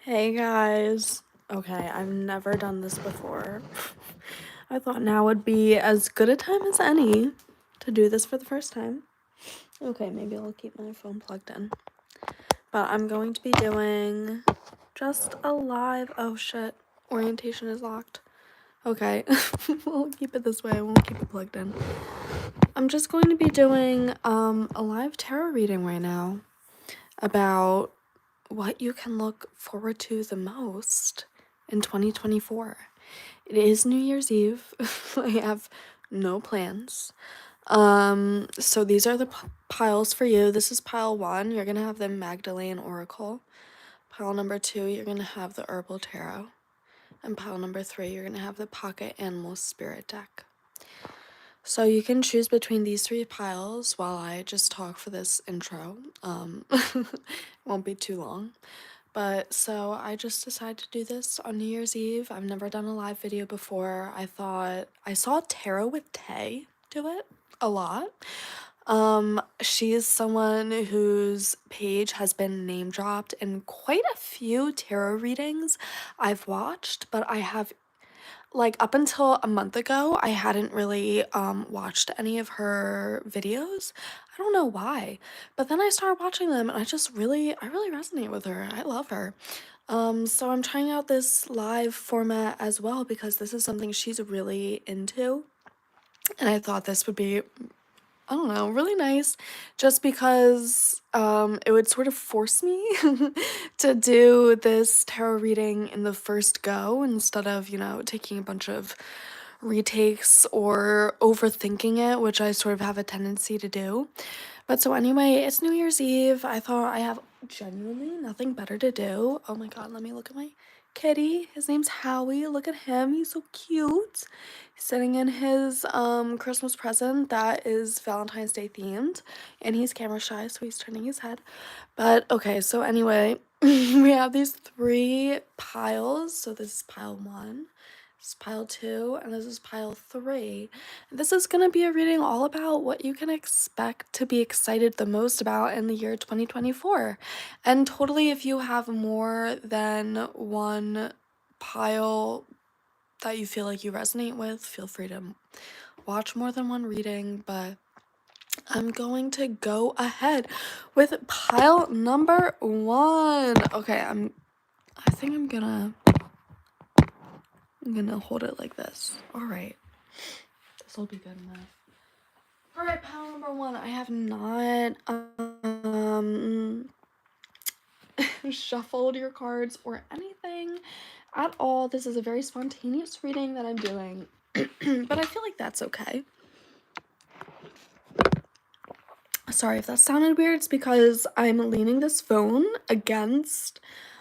Hey guys. Okay, I've never done this before. I thought now would be as good a time as any to do this for the first time. Okay, maybe I'll keep my phone plugged in. But I'm going to be doing just a live. Oh shit, orientation is locked. Okay, we'll keep it this way. I won't keep it plugged in. I'm just going to be doing a live tarot reading right now about what you can look forward to the most in 2024. It is New Year's Eve. I have no plans. So these are the piles for you. This is pile 1. You're going to have the Magdalene Oracle. Pile number 2, you're going to have the Herbal Tarot. And pile number 3, you're going to have the Pocket Animal Spirit deck. So you can choose between these 3 piles while I just talk for this intro. It won't be too long. But so I just decided to do this on New Year's Eve. I've never done a live video before. I thought I saw Tarot with Tay do it a lot. She is someone whose page has been name dropped in quite a few tarot readings I've watched, but I have up until a month ago, I hadn't really watched any of her videos. I don't know why, but then I started watching them and I really resonate with her. I love her. So I'm trying out this live format as well because this is something she's really into, and I thought this would be, I don't know, really nice just because it would sort of force me to do this tarot reading in the first go instead of, taking a bunch of retakes or overthinking it, which I sort of have a tendency to do. But so anyway, it's New Year's Eve. I thought I have genuinely nothing better to do. Oh my god, let me look at my kitty. His name's Howie. Look at him. He's so cute. He's sitting in his Christmas present that is Valentine's Day themed, and he's camera shy, so he's turning his head. But okay, so anyway, we have these 3 piles. So this is pile 1. This is pile 2, and this is pile 3. This is going to be a reading all about what you can expect to be excited the most about in the year 2024. And totally, if you have more than one pile that you feel like you resonate with, feel free to watch more than one reading, but I'm going to go ahead with pile number 1. Okay, I think I'm gonna hold it like this. All right. This will be good enough. All right, pile number 1. I have not shuffled your cards or anything at all. This is a very spontaneous reading that I'm doing, but I feel like that's okay. Sorry if that sounded weird. It's because I'm leaning this phone against,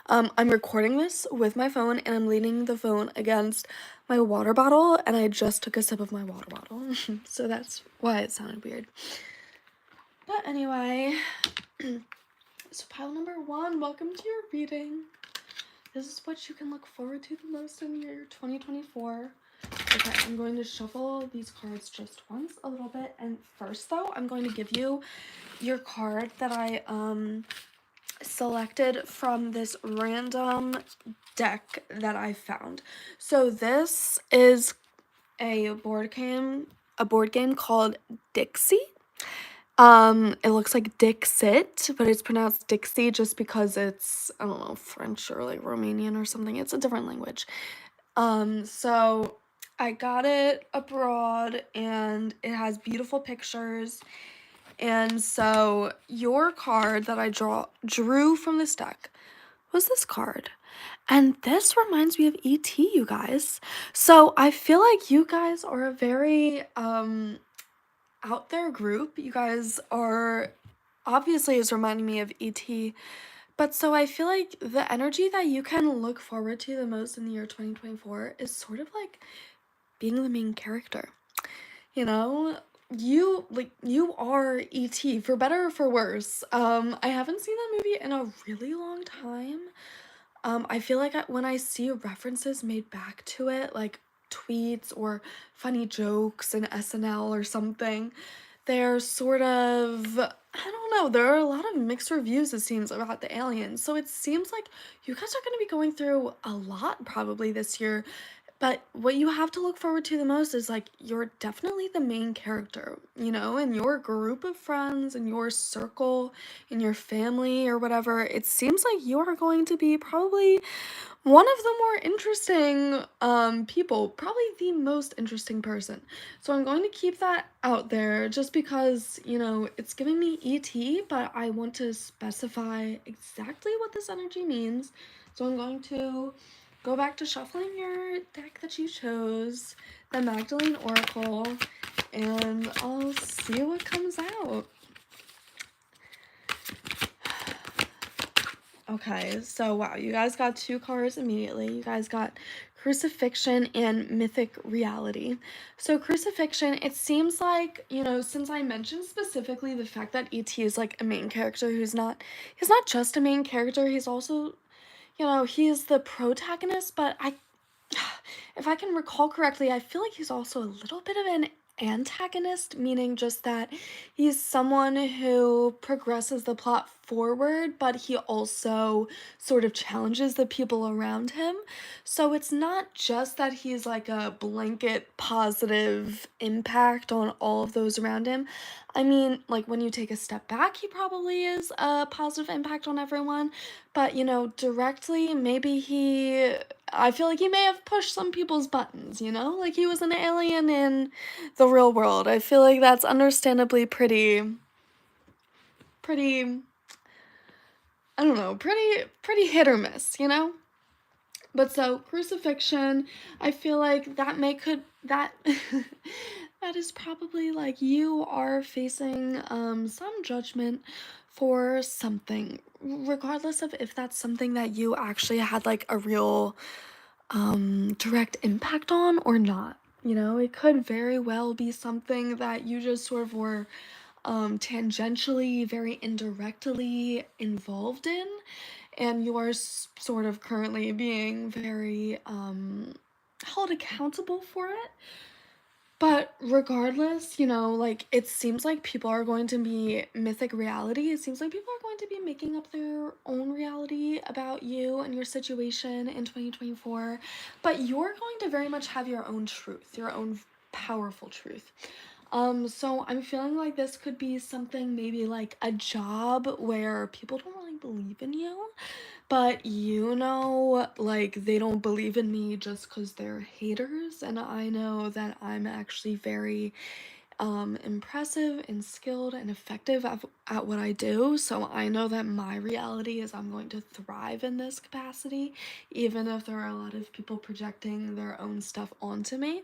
I'm recording this with my phone and I'm leaning the phone against my water bottle, and I just took a sip of my water bottle. So that's why it sounded weird. But anyway, so pile number 1, welcome to your reading. This is what you can look forward to the most in your 2024. Okay, I'm going to shuffle these cards just once a little bit, and first though, I'm going to give you your card that I selected from this random deck that I found. So this is a board game called Dixie. It looks like Dixit, but it's pronounced Dixie just because it's, I don't know, French or like Romanian or something. It's a different language. So I got it abroad and it has beautiful pictures. And so your card that I drew from this deck was this card. And this reminds me of ET, you guys. So I feel like you guys are a very out there group. You guys are, obviously is reminding me of ET. But so I feel like the energy that you can look forward to the most in the year 2024 is sort of like being the main character. You know, you are ET, for better or for worse. I haven't seen that movie in a really long time. I feel like when I see references made back to it, like tweets or funny jokes in SNL or something, they're sort of, I don't know, there are a lot of mixed reviews, it seems, about the aliens. So it seems like you guys are going to be going through a lot probably this year. But what you have to look forward to the most is like you're definitely the main character, you know, in your group of friends, in your circle, in your family or whatever. It seems like you are going to be probably one of the more interesting people, probably the most interesting person. So I'm going to keep that out there just because, you know, it's giving me ET, but I want to specify exactly what this energy means. So I'm going to go back to shuffling your deck that you chose, the Magdalene Oracle, and I'll see what comes out. Okay, so wow, you guys got two cards immediately. You guys got Crucifixion and Mythic Reality. So Crucifixion, it seems like, you know, since I mentioned specifically the fact that ET is like a main character he's not just a main character, he's also, you know, he is the protagonist, but if I can recall correctly, I feel like he's also a little bit of an antagonist, meaning just that he's someone who progresses the plot forward, but he also sort of challenges the people around him. So it's not just that he's like a blanket positive impact on all of those around him. I mean, like when you take a step back, he probably is a positive impact on everyone, but you know, directly, maybe I feel like he may have pushed some people's buttons, you know? Like he was an alien in the real world. I feel like that's understandably pretty, I don't know, pretty hit or miss, you know? But so Crucifixion, I feel like that that is probably like you are facing some judgment for something, regardless of if that's something that you actually had like a real direct impact on or not. You know, it could very well be something that you just sort of were tangentially, very indirectly involved in, and you are sort of currently being very held accountable for it. But regardless, you know, like it seems like people are going to be mythic reality. It seems like people are going to be making up their own reality about you and your situation in 2024. But you're going to very much have your own truth, your own powerful truth. So I'm feeling like this could be something maybe like a job where people don't really believe in you, but you know, like they don't believe in me just because they're haters, and I know that I'm actually very impressive and skilled and effective at what I do. So I know that my reality is I'm going to thrive in this capacity, even if there are a lot of people projecting their own stuff onto me.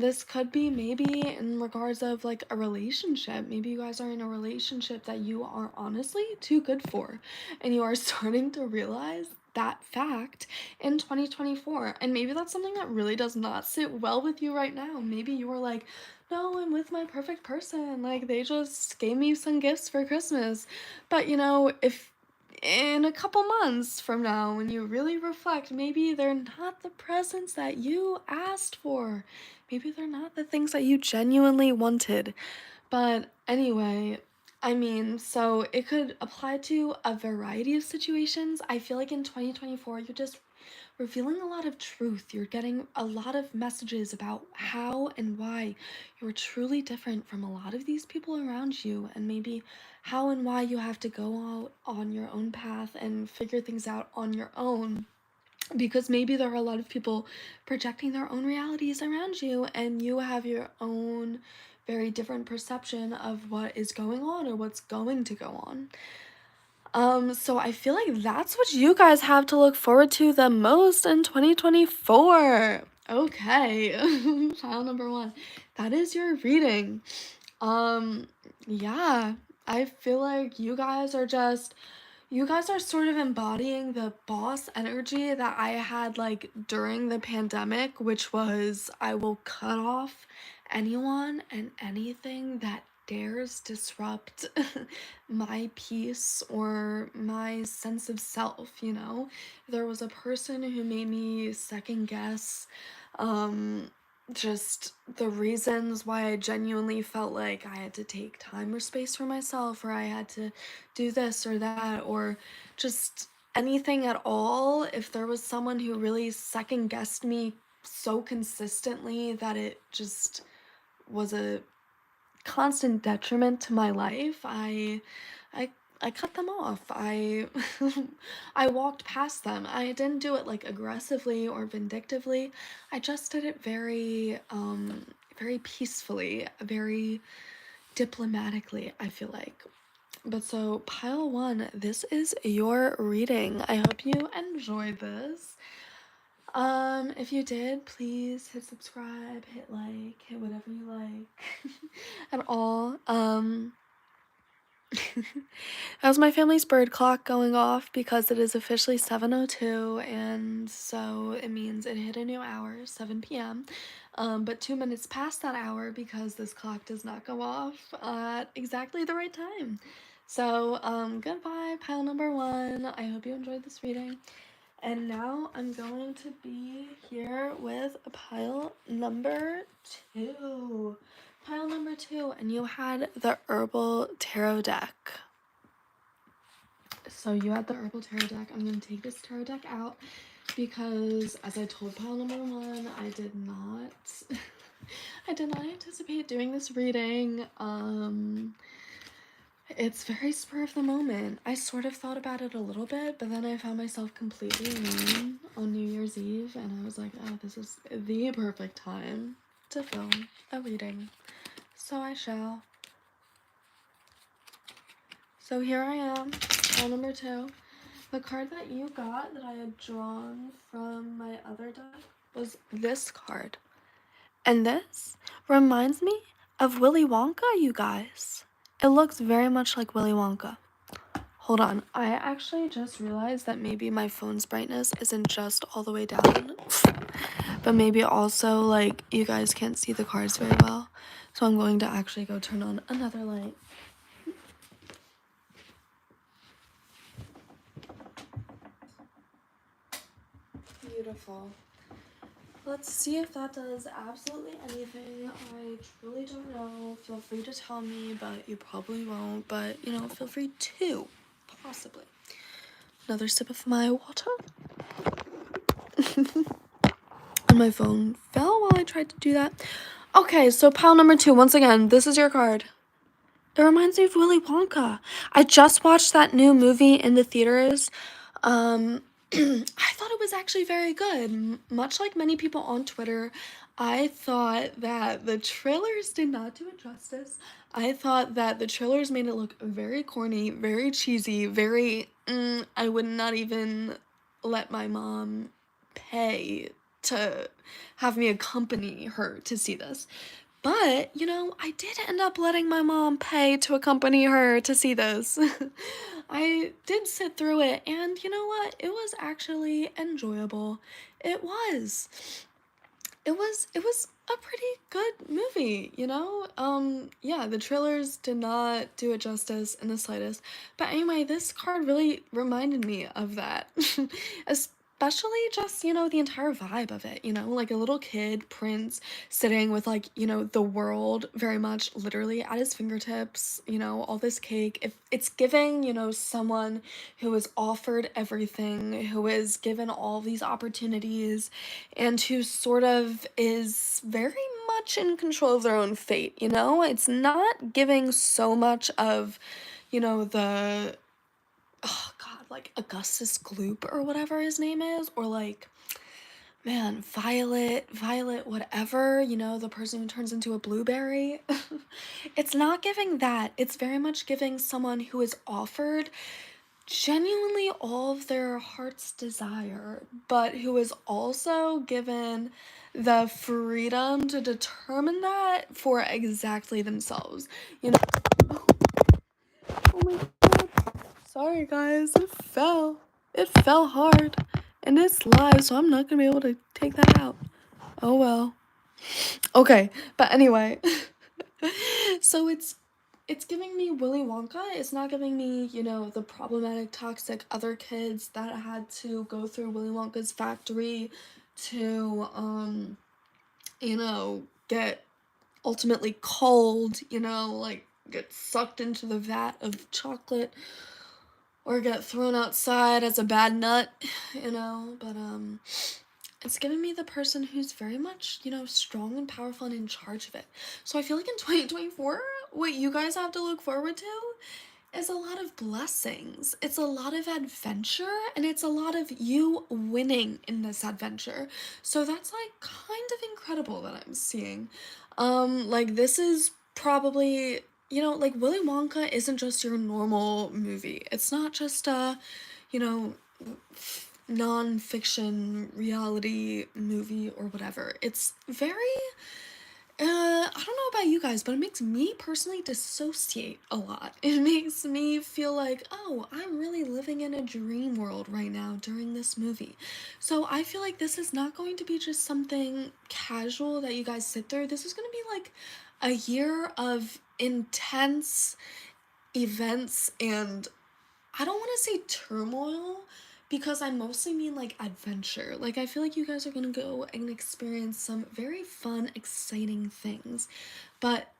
This could be maybe in regards of like a relationship. Maybe you guys are in a relationship that you are honestly too good for, and you are starting to realize that fact in 2024. And maybe that's something that really does not sit well with you right now. Maybe you are like, no, I'm with my perfect person. Like, they just gave me some gifts for Christmas. But you know, if in a couple months from now, when you really reflect, maybe they're not the presents that you asked for. Maybe they're not the things that you genuinely wanted. But anyway, I mean, so it could apply to a variety of situations. I feel like in 2024, you're just revealing a lot of truth. You're getting a lot of messages about how and why you're truly different from a lot of these people around you, and maybe how and why you have to go out on your own path and figure things out on your own. Because maybe there are a lot of people projecting their own realities around you, and you have your own very different perception of what is going on or what's going to go on. So I feel like that's what you guys have to look forward to the most in 2024. Okay, child number one. That is your reading. Um, yeah, I feel like you guys are sort of embodying the boss energy that I had like during the pandemic, which was I will cut off anyone and anything that dares disrupt my peace or my sense of self, you know? There was a person who made me second guess um just the reasons why I genuinely felt like I had to take time or space for myself, or I had to do this or that, or just anything at all. If there was someone who really second guessed me so consistently that it just was a constant detriment to my life, I I cut them off. I walked past them. I didn't do it like aggressively or vindictively. I just did it very peacefully, very diplomatically, I feel like. But so pile 1, this is your reading. I hope you enjoyed this. If you did, please hit subscribe, hit like, hit whatever you like at all. That was my family's bird clock going off because it is officially 7:02, and so it means it hit a new hour, 7 p.m. But 2 minutes past that hour because this clock does not go off at exactly the right time. So, goodbye, pile number 1. I hope you enjoyed this reading. And now I'm going to be here with pile number 2. Pile number 2, and you had the Herbal Tarot deck. So you had the Herbal Tarot deck. I'm going to take this tarot deck out because, as I told pile number 1, I did not anticipate doing this reading. It's very spur of the moment. I sort of thought about it a little bit, but then I found myself completely alone on New Year's Eve, and I was like, oh, this is the perfect time to film a reading. So I shall. So here I am, pile number 2. The card that you got that I had drawn from my other deck was this card. And this reminds me of Willy Wonka, you guys. It looks very much like Willy Wonka. Hold on, I actually just realized that maybe my phone's brightness isn't just all the way down, but maybe also, like, you guys can't see the cards very well. So I'm going to actually go turn on another light. Beautiful. Let's see if that does absolutely anything. I truly don't know. Feel free to tell me, but you probably won't. But, you know, feel free to. Possibly. Another sip of my water. And my phone fell while I tried to do that. Okay, so pile number 2. Once again, this is your card. It reminds me of Willy Wonka. I just watched that new movie in the theaters. I thought it was actually very good. Much like many people on Twitter, I thought that the trailers did not do it justice. I thought that the trailers made it look very corny, very cheesy, very, I would not even let my mom pay to have me accompany her to see this. But, you know, I did end up letting my mom pay to accompany her to see this. I did sit through it, and you know what? It was actually enjoyable. It was. It was a pretty good movie, you know? Yeah, the trailers did not do it justice in the slightest. But anyway, this card really reminded me of that. Especially just, you know, the entire vibe of it, you know, like a little kid, Prince, sitting with, like, you know, the world very much literally at his fingertips, you know, all this cake. If it's giving, you know, someone who is offered everything, who is given all these opportunities, and who sort of is very much in control of their own fate, you know? It's not giving so much of, you know, the, oh god, like Augustus Gloop or whatever his name is, or like, man, Violet, whatever, you know, the person who turns into a blueberry. It's not giving that. It's very much giving someone who is offered genuinely all of their heart's desire, but who is also given the freedom to determine that for exactly themselves. You know, oh my god. Sorry guys, it fell. It fell hard. And it's live, so I'm not gonna be able to take that out. Oh well. Okay, but anyway. So it's giving me Willy Wonka. It's not giving me, you know, the problematic, toxic other kids that had to go through Willy Wonka's factory to get ultimately cold, like get sucked into the vat of chocolate or get thrown outside as a bad nut, but it's giving me the person who's very much, strong and powerful and in charge of it. So I feel like in 2024, what you guys have to look forward to is a lot of blessings. It's a lot of adventure, and it's a lot of you winning in this adventure. So that's like kind of incredible that I'm seeing. Like this is probably, like Willy Wonka isn't just your normal movie. It's not just a, you know, non-fiction reality movie or whatever. It's very I don't know about you guys, but it makes me personally dissociate a lot. It makes me feel like, oh, I'm really living in a dream world right now during this movie. So I feel like this is not going to be just something casual that you guys sit through. This is going to be like a year of intense events and I don't want to say turmoil because I mostly mean like adventure. Like I feel like you guys are going to go and experience some very fun, exciting things. But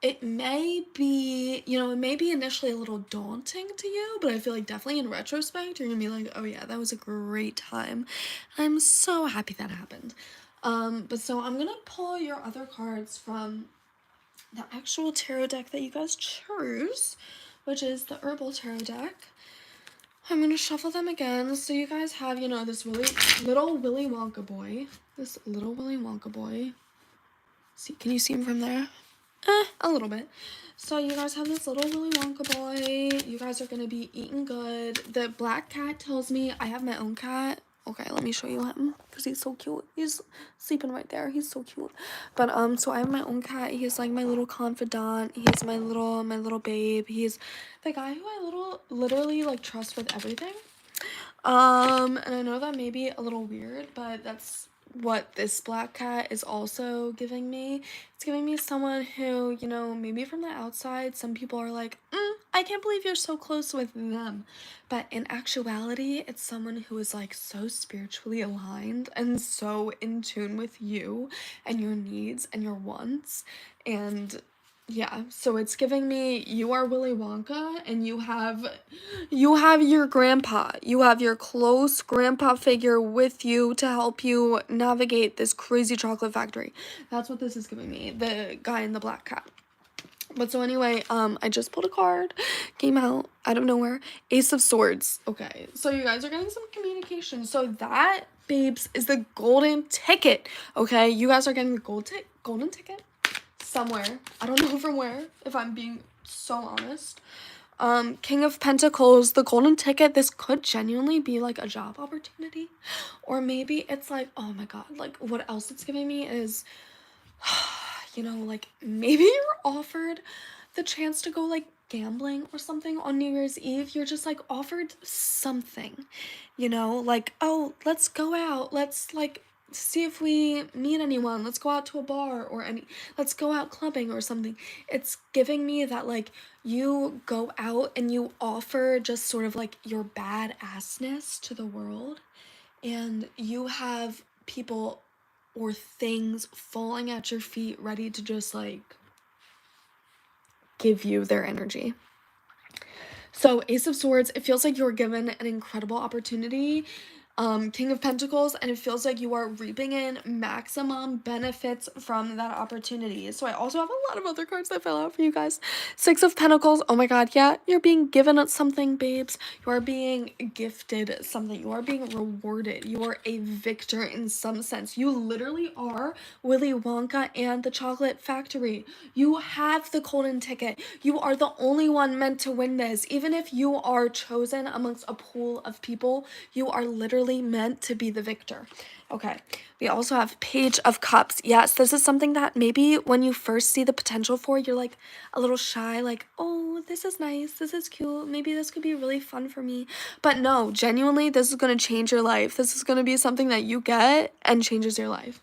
it may be, it may be initially a little daunting to you, but I feel like definitely in retrospect, you're going to be like, oh yeah, that was a great time. I'm so happy that happened. But so I'm going to pull your other cards from the actual tarot deck that you guys chose, which is the Herbal Tarot deck. I'm gonna shuffle them again. So you guys have, this really little Willy Wonka boy. This little Willy Wonka boy. See, can you see him from there? A little bit. So you guys have this little Willy Wonka boy. You guys are gonna be eating good. The black cat tells me I have my own cat. Okay, let me show you him because he's so cute. He's sleeping right there. He's so cute. But so I have my own cat. He's like my little confidant. He's my little babe. He's the guy who I literally like trust with everything. And I know that may be a little weird, but that's what this black cat is also giving me. It's giving me someone who, maybe from the outside, some people are like, I can't believe you're so close with them. But in actuality, it's someone who is like so spiritually aligned and so in tune with you and your needs and your wants. And yeah, so it's giving me you are Willy Wonka and you have your grandpa. You have your close grandpa figure with you to help you navigate this crazy chocolate factory. That's what this is giving me. The guy in the black cat. But so anyway, I just pulled a card, came out out of nowhere, Ace of Swords. Okay, so you guys are getting some communication. So that, babes, is the golden ticket. Okay, you guys are getting the golden ticket somewhere. I don't know from where, if I'm being so honest. King of Pentacles, the golden ticket, this could genuinely be like a job opportunity. Or maybe it's like, oh my god, like what else it's giving me is like maybe you're offered the chance to go like gambling or something on New Year's Eve. You're just like offered something, like, oh, let's go out. Let's like see if we meet anyone. Let's go out to a bar or let's go out clubbing or something. It's giving me that like you go out and you offer just sort of like your badassness to the world and you have people or things falling at your feet ready to just like give you their energy. So Ace of Swords, it feels like you're given an incredible opportunity. King of Pentacles, and it feels like you are reaping in maximum benefits from that opportunity. So I also have a lot of other cards that fell out for you guys. Six of Pentacles, oh my god, yeah, you're being given something, babes. You are being gifted something. You are being rewarded. You are a victor in some sense. You literally are Willy Wonka and the Chocolate Factory. You have the golden ticket. You are the only one meant to win this. Even if you are chosen amongst a pool of people, you are literally meant to be the victor. Okay, we also have Page of Cups. Yes, this is something that maybe when you first see the potential for, you're like a little shy, like, oh, this is nice, this is cute, maybe this could be really fun for me. But no, genuinely, this is going to change your life. This is going to be something that you get and changes your life.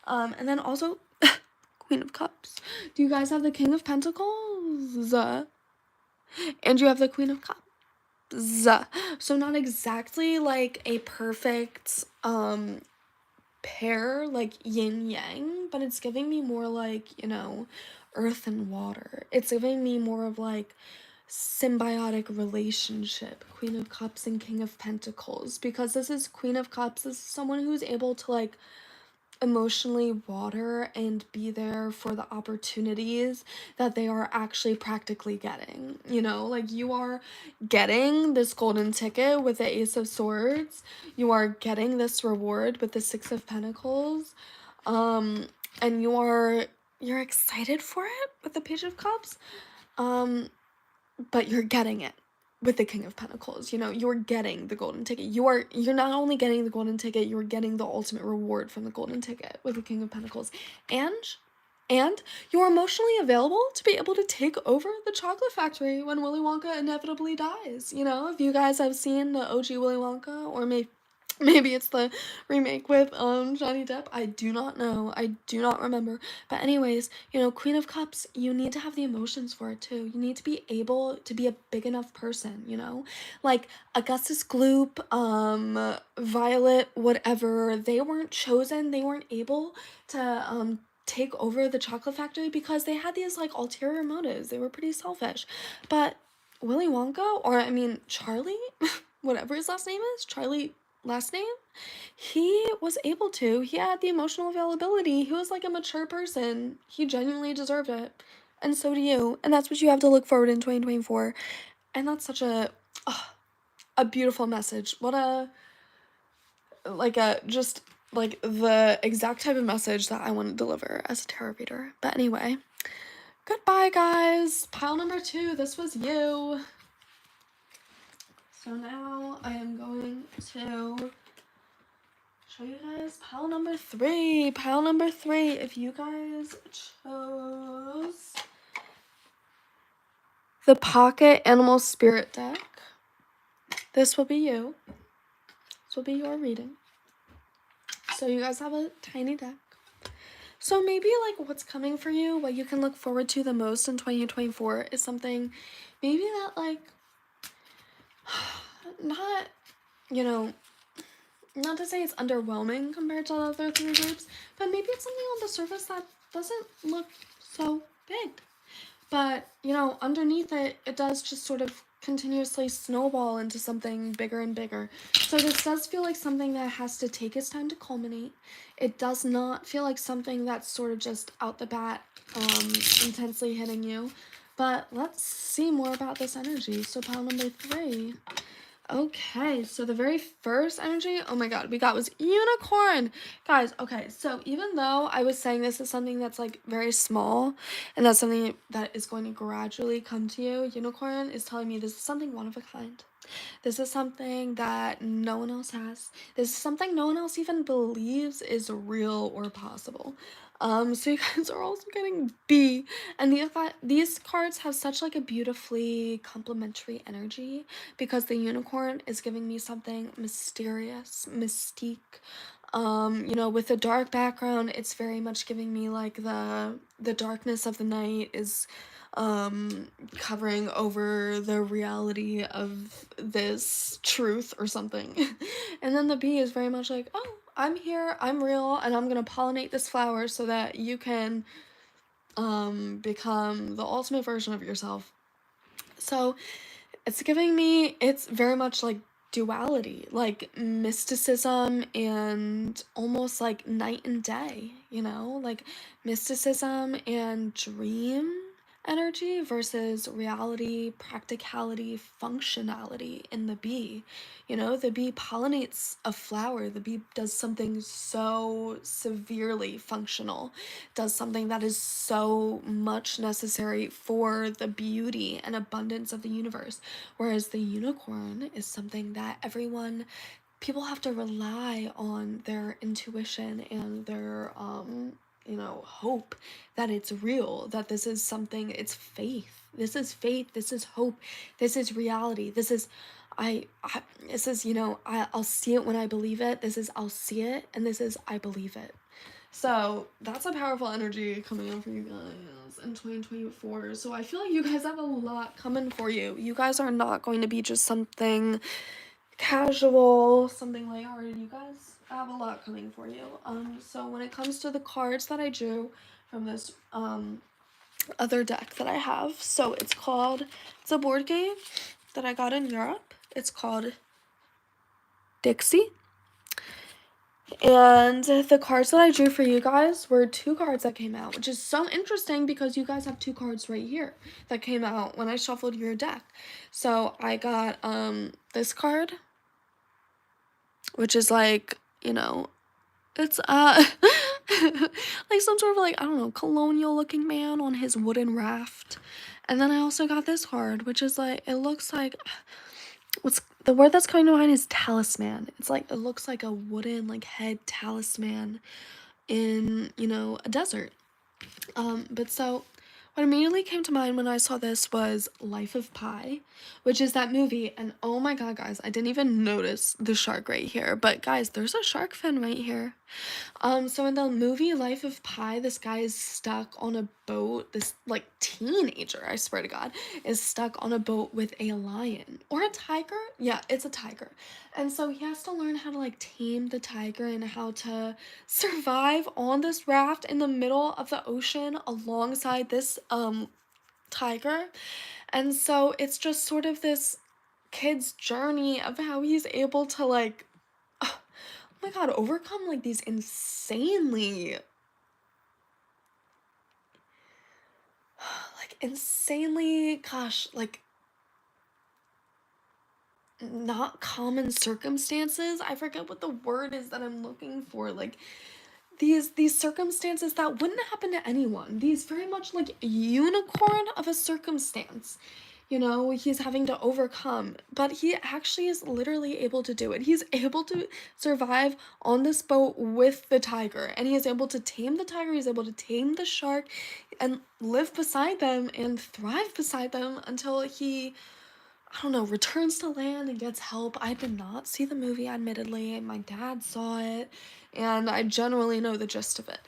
And then also Queen of Cups. Do you guys have the King of Pentacles? And you have the Queen of Cups. So not exactly like a perfect pair, like yin yang, but it's giving me more like, you know, earth and water. It's giving me more of like symbiotic relationship, Queen of Cups and King of Pentacles, because this is Queen of Cups. This is someone who's able to like emotionally water and be there for the opportunities that they are actually practically getting. You know, like you are getting this golden ticket with the Ace of Swords, you are getting this reward with the Six of Pentacles, and you're excited for it with the Page of Cups, but you're getting it with the King of Pentacles. You know, you're getting the golden ticket. You're not only getting the golden ticket, you're getting the ultimate reward from the golden ticket with the King of Pentacles. And you're emotionally available to be able to take over the chocolate factory when Willy Wonka inevitably dies. You know, if you guys have seen the OG Willy Wonka, or maybe it's the remake with Johnny Depp. I do not know. I do not remember. But anyways, you know, Queen of Cups, you need to have the emotions for it too. You need to be able to be a big enough person, you know? Like Augustus Gloop, Violet, whatever, they weren't chosen. They weren't able to take over the chocolate factory because they had these like ulterior motives. They were pretty selfish. But Willy Wonka, or I mean Charlie, whatever his last name is, Charlie last name, he was able to. He had the emotional availability. He was like a mature person. He genuinely deserved it. And so do you. And that's what you have to look forward in 2024. And that's such a beautiful message. What just like the exact type of message that I want to deliver as a tarot reader. But anyway, goodbye guys. Pile number 2, this was you. So now I am going to show you guys pile number 3. Pile number 3, if you guys chose the Pocket Animal Spirit deck, this will be you. This will be your reading. So you guys have a tiny deck. So maybe like what's coming for you, what you can look forward to the most in 2024 is something maybe that like not, you know, not to say it's underwhelming compared to the other 3 groups, but maybe it's something on the surface that doesn't look so big. But, you know, underneath it, it does just sort of continuously snowball into something bigger and bigger. So this does feel like something that has to take its time to culminate. It does not feel like something that's sort of just out the bat, intensely hitting you. But let's see more about this energy. So pile number 3. Okay, so the very first energy, oh my god, we got was unicorn. Guys, okay, so even though I was saying this is something that's like very small and that's something that is going to gradually come to you, unicorn is telling me this is something one of a kind. This is something that no one else has. This is something no one else even believes is real or possible. So you guys are also getting B, and these cards have such like a beautifully complementary energy because the unicorn is giving me something mysterious, mystique. You know, with the dark background, it's very much giving me like the darkness of the night is covering over the reality of this truth or something. And then the bee is very much like, oh, I'm here, I'm real, and I'm gonna pollinate this flower so that you can become the ultimate version of yourself. So it's giving me, it's very much like duality, like mysticism and almost like night and day, you know, like mysticism and dream energy versus reality, practicality, functionality in the bee. You know, the bee pollinates a flower, the bee does something so severely functional, does something that is so much necessary for the beauty and abundance of the universe. Whereas the unicorn is something that people have to rely on their intuition and their you know, hope that it's real, that this is something, it's faith. This is faith, this is hope, this is reality, this is this is, you know, I'll see it when I believe it, this is I'll see it, and this is I believe it. So that's a powerful energy coming up for you guys in 2024. So I feel like you guys have a lot coming for you. You guys are not going to be just something casual, something lighthearted. You guys, I have a lot coming for you. So when it comes to the cards that I drew from this other deck that I have, so it's a board game that I got in Europe. It's called Dixie. And the cards that I drew for you guys were 2 cards that came out, which is so interesting because you guys have 2 cards right here that came out when I shuffled your deck. So I got this card, which is like, you know, it's like some sort of like, I don't know, colonial looking man on his wooden raft. And then I also got this card, which is like, it looks like, what's the word that's coming to mind is talisman. It's like, it looks like a wooden like head talisman in, you know, a desert. But so what immediately came to mind when I saw this was Life of Pi, which is that movie. And oh my god, guys, I didn't even notice the shark right here. But guys, there's a shark fin right here. So in the movie Life of Pi, this guy is stuck on a boat. This like teenager, I swear to God, is stuck on a boat with a lion or a tiger. Yeah, it's a tiger. And so he has to learn how to like tame the tiger and how to survive on this raft in the middle of the ocean alongside this tiger. And so it's just sort of this kid's journey of how he's able to like oh my god, overcome like these insanely, gosh, like not common circumstances. I forget what the word is that I'm looking for. Like these circumstances that wouldn't happen to anyone. These very much like unicorn of a circumstance. You know, he's having to overcome, but he actually is literally able to do it. He's able to survive on this boat with the tiger, and he is able to tame the tiger, he's able to tame the shark, and live beside them and thrive beside them until he, I don't know, returns to land and gets help. I did not see the movie, admittedly. My dad saw it, and I generally know the gist of it.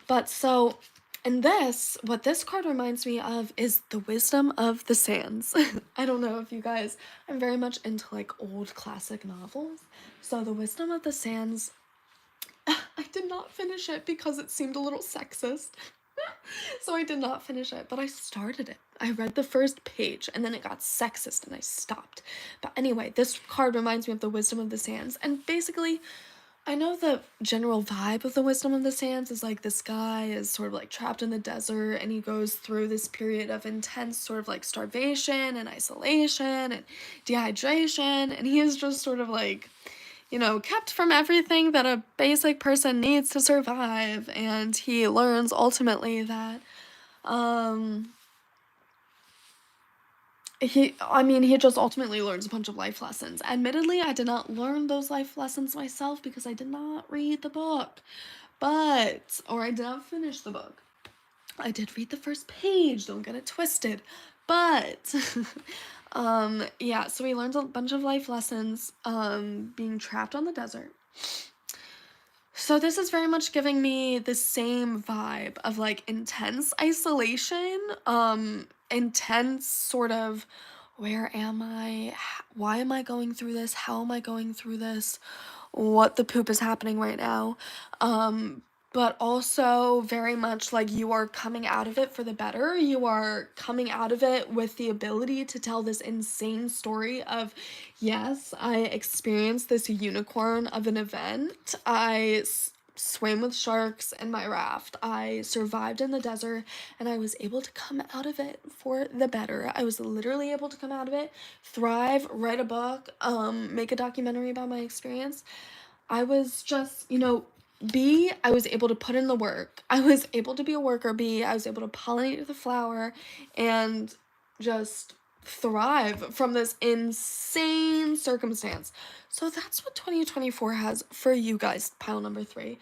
But so, in this, what this card reminds me of is the Wisdom of the Sands. I don't know if you guys, I'm very much into like old classic novels. So, the Wisdom of the Sands, I did not finish it because it seemed a little sexist. So I did not finish it, but I started it. I read the first page and then it got sexist and I stopped. But anyway, this card reminds me of the Wisdom of the Sands. And basically, I know the general vibe of the Wisdom of the Sands is like this guy is sort of like trapped in the desert and he goes through this period of intense sort of like starvation and isolation and dehydration, and he is just sort of like, you know, kept from everything that a basic person needs to survive, and he learns ultimately that um he just ultimately learns a bunch of life lessons. Admittedly, I did not learn those life lessons myself because I did not read the book. Or I did not finish the book. I did read the first page, don't get it twisted. But, yeah, so he learns a bunch of life lessons, being trapped on the desert. So this is very much giving me the same vibe of like intense isolation, intense sort of where am I? Why am I going through this? How am I going through this? What the poop is happening right now? But also very much like you are coming out of it for the better. You are coming out of it with the ability to tell this insane story of, yes, I experienced this unicorn of an event. I swam with sharks in my raft. I survived in the desert and I was able to come out of it for the better. I was literally able to come out of it, thrive, write a book, make a documentary about my experience. I was just, you know, I was able to put in the work. I was able to be a worker bee. I was able to pollinate the flower and just thrive from this insane circumstance. So that's what 2024 has for you guys, pile number 3.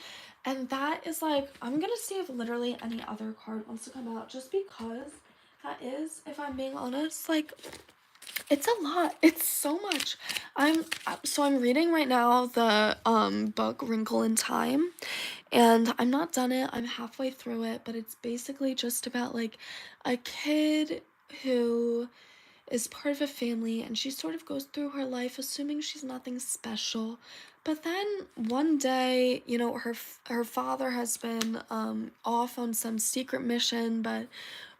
And that is like, I'm gonna see if literally any other card wants to come out just because that is, if I'm being honest, like it's a lot. It's so much. I'm reading right now the book Wrinkle in Time, and I'm not done it. I'm halfway through it, but it's basically just about like a kid who is part of a family, and she sort of goes through her life assuming she's nothing special. But then one day, you know, her father has been off on some secret mission, but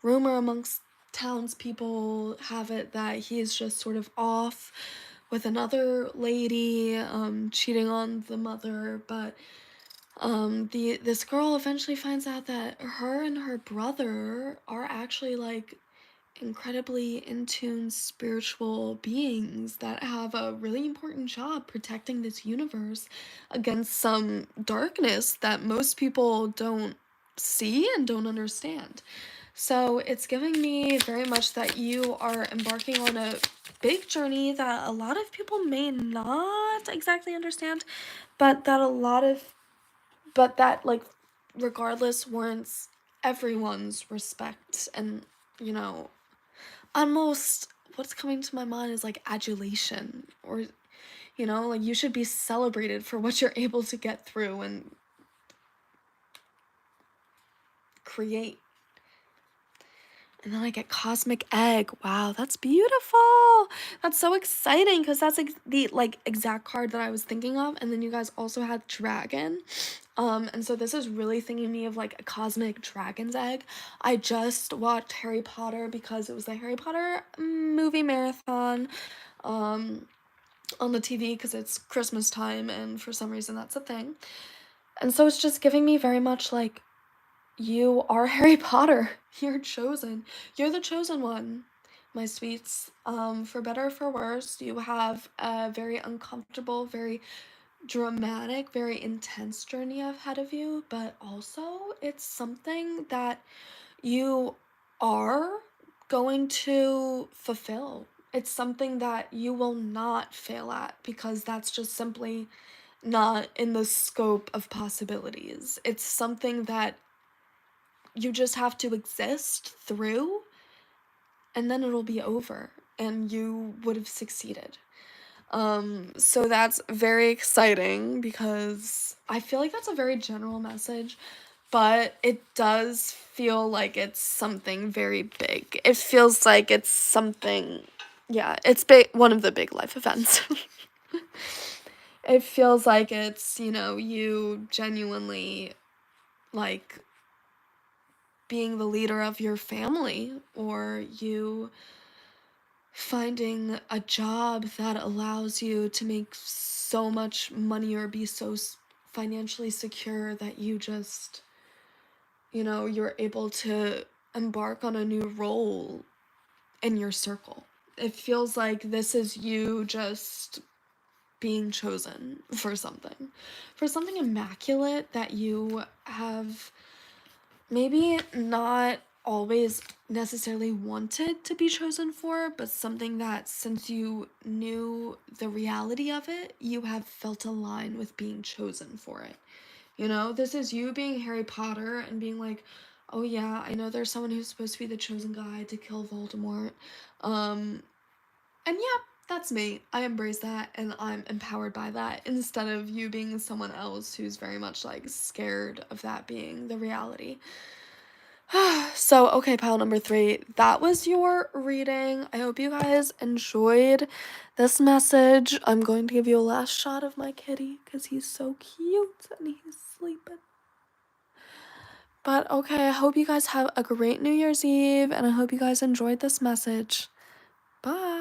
rumor amongst townspeople have it that he is just sort of off with another lady, cheating on the mother. But this girl eventually finds out that her and her brother are actually like incredibly in tune spiritual beings that have a really important job protecting this universe against some darkness that most people don't see and don't understand. So it's giving me very much that you are embarking on a big journey that a lot of people may not exactly understand, but that like regardless warrants everyone's respect and, you know, almost what's coming to my mind is like adulation, or, you know, like you should be celebrated for what you're able to get through and create. And then I get cosmic egg. Wow, that's beautiful. That's so exciting because that's like the like exact card that I was thinking of. And then you guys also had dragon. And so this is really thinking me of like a cosmic dragon's egg. I just watched Harry Potter because it was the Harry Potter movie marathon on the TV because it's Christmas time and for some reason that's a thing. And so it's just giving me very much like, you are Harry Potter. You're chosen. You're the chosen one, my sweets. For better or for worse, you have a very uncomfortable, very dramatic, very intense journey ahead of you, but also it's something that you are going to fulfill. It's something that you will not fail at because that's just simply not in the scope of possibilities. It's something that you just have to exist through, and then it'll be over and you would have succeeded. So that's very exciting because I feel like that's a very general message, but it does feel like it's something very big. It feels like it's something, yeah, it's big, one of the big life events. It feels like it's, you know, you genuinely like being the leader of your family, or you finding a job that allows you to make so much money or be so financially secure that you just, you know, you're able to embark on a new role in your circle. It feels like this is you just being chosen for something immaculate that you have maybe not always necessarily wanted to be chosen for, but something that since you knew the reality of it, you have felt aligned with being chosen for it. You know, this is you being Harry Potter and being like, oh yeah, I know there's someone who's supposed to be the chosen guy to kill Voldemort. And yeah, that's me. I embrace that and I'm empowered by that instead of you being someone else who's very much like scared of that being the reality. So, okay, pile number 3. That was your reading. I hope you guys enjoyed this message. I'm going to give you a last shot of my kitty because he's so cute and he's sleeping. But okay, I hope you guys have a great New Year's Eve and I hope you guys enjoyed this message. Bye.